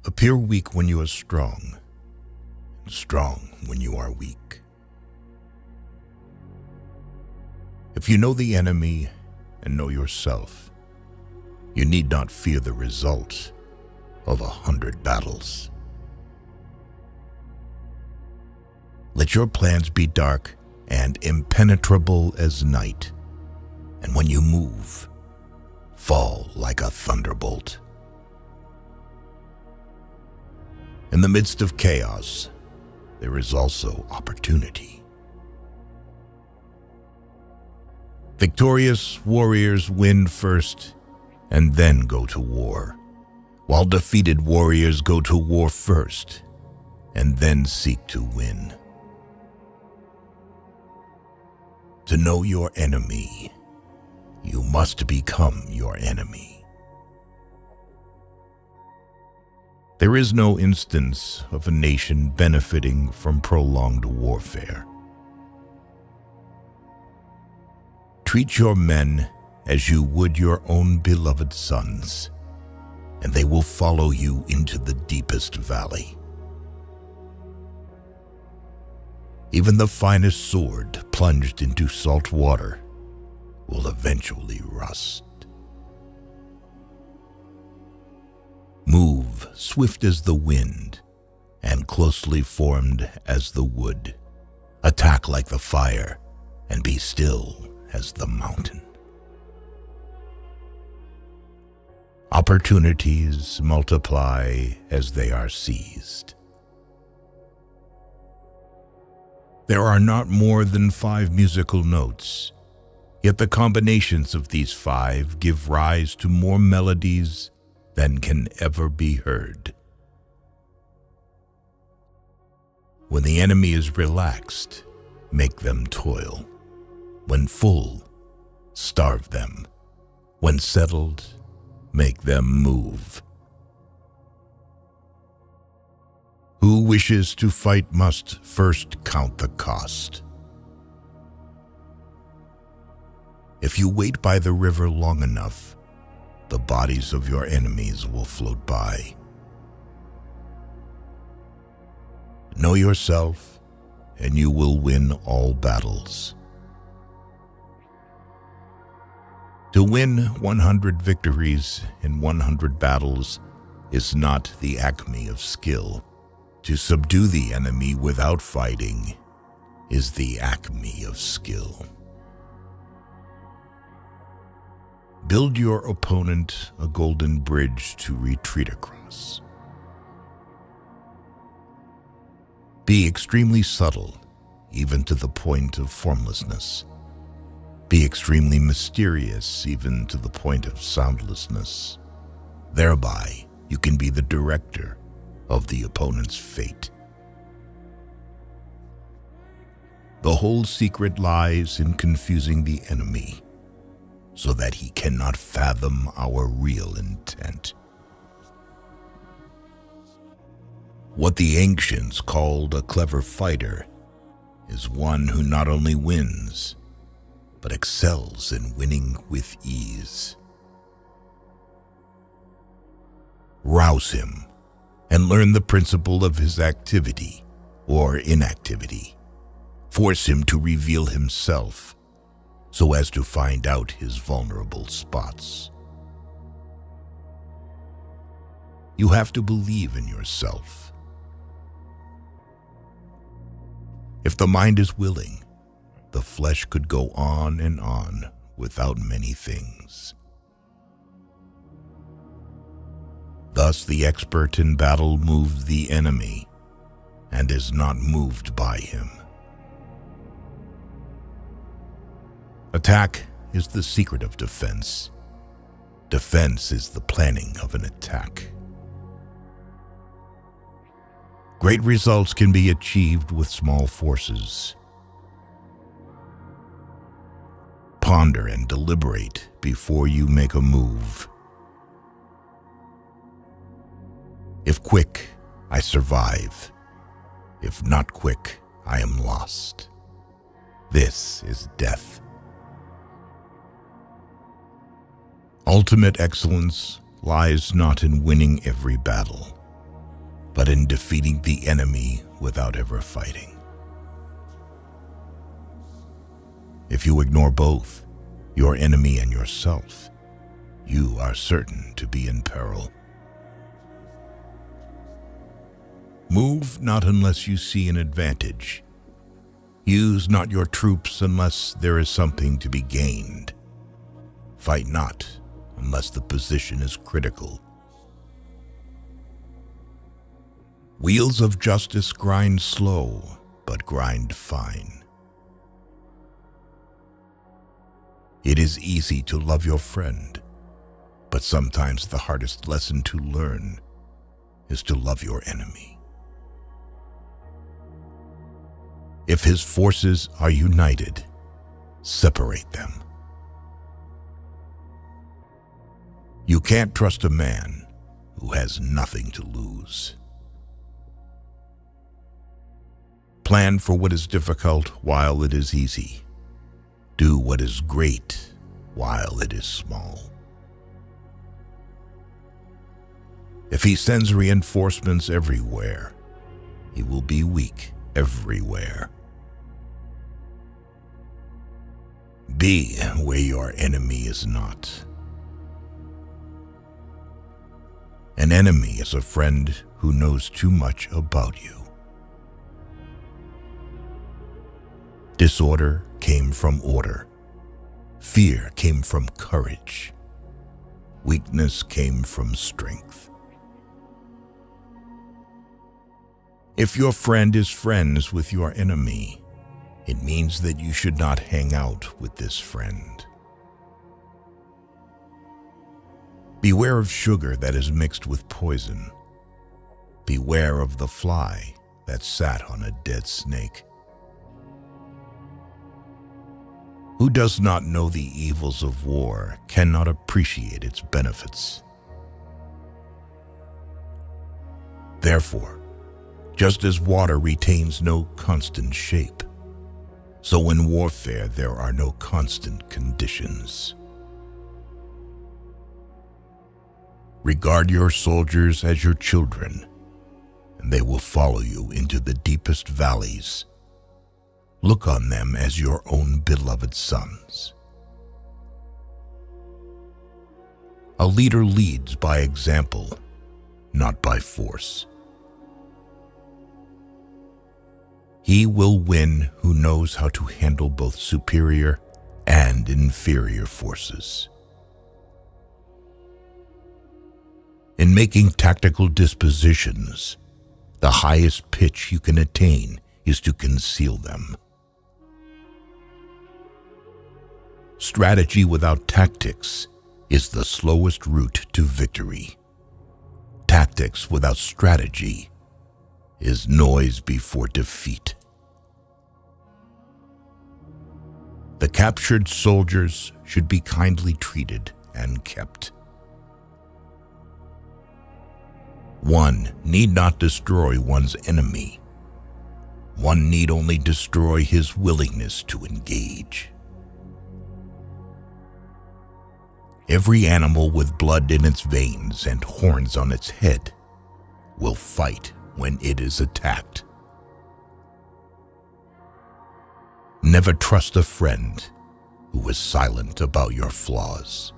Appear weak when you are strong, and strong when you are weak. If you know the enemy and know yourself, you need not fear the result of 100 battles. Let your plans be dark and impenetrable as night, and when you move, fall like a thunderbolt. In the midst of chaos, there is also opportunity. Victorious warriors win first and then go to war, while defeated warriors go to war first and then seek to win. To know your enemy, you must become your enemy. There is no instance of a nation benefiting from prolonged warfare. Treat your men as you would your own beloved sons, and they will follow you into the deepest valley. Even the finest sword plunged into salt water will eventually rust. Move swift as the wind and closely formed as the wood. Attack like the fire and be still as the mountain. Opportunities multiply as they are seized. There are not more than 5 musical notes, yet the combinations of these 5 give rise to more melodies than can ever be heard. When the enemy is relaxed, make them toil. When full, starve them. When settled, make them move. Who wishes to fight must first count the cost. If you wait by the river long enough, the bodies of your enemies will float by. Know yourself, and you will win all battles. To win 100 victories in 100 battles is not the acme of skill. To subdue the enemy without fighting is the acme of skill. Build your opponent a golden bridge to retreat across. Be extremely subtle, even to the point of formlessness. Be extremely mysterious, even to the point of soundlessness. Thereby, you can be the director of the opponent's fate. The whole secret lies in confusing the enemy, so that he cannot fathom our real intent. What the ancients called a clever fighter is one who not only wins, but excels in winning with ease. Rouse him and learn the principle of his activity or inactivity. Force him to reveal himself so as to find out his vulnerable spots. You have to believe in yourself. If the mind is willing, the flesh could go on and on without many things. Thus the expert in battle moves the enemy and is not moved by him. Attack is the secret of defense. Defense is the planning of an attack. Great results can be achieved with small forces. Ponder and deliberate before you make a move. If quick, I survive. If not quick, I am lost. This is death. Ultimate excellence lies not in winning every battle, but in defeating the enemy without ever fighting. If you ignore both, your enemy and yourself, you are certain to be in peril. Move not unless you see an advantage. Use not your troops unless there is something to be gained. Fight not unless the position is critical. Wheels of justice grind slow, but grind fine. It is easy to love your friend, but sometimes the hardest lesson to learn is to love your enemy. If his forces are united, separate them. You can't trust a man who has nothing to lose. Plan for what is difficult while it is easy. Do what is great while it is small. If he sends reinforcements everywhere, he will be weak everywhere. Be where your enemy is not. An enemy is a friend who knows too much about you. Disorder came from order. Fear came from courage. Weakness came from strength. If your friend is friends with your enemy, it means that you should not hang out with this friend. Beware of sugar that is mixed with poison. Beware of the fly that sat on a dead snake. Who does not know the evils of war cannot appreciate its benefits. Therefore, just as water retains no constant shape, so in warfare there are no constant conditions. Regard your soldiers as your children, and they will follow you into the deepest valleys. Look on them as your own beloved sons. A leader leads by example, not by force. He will win who knows how to handle both superior and inferior forces. In making tactical dispositions, the highest pitch you can attain is to conceal them. Strategy without tactics is the slowest route to victory. Tactics without strategy is noise before defeat. The captured soldiers should be kindly treated and kept. One need not destroy one's enemy. One need only destroy his willingness to engage. Every animal with blood in its veins and horns on its head will fight when it is attacked. Never trust a friend who is silent about your flaws.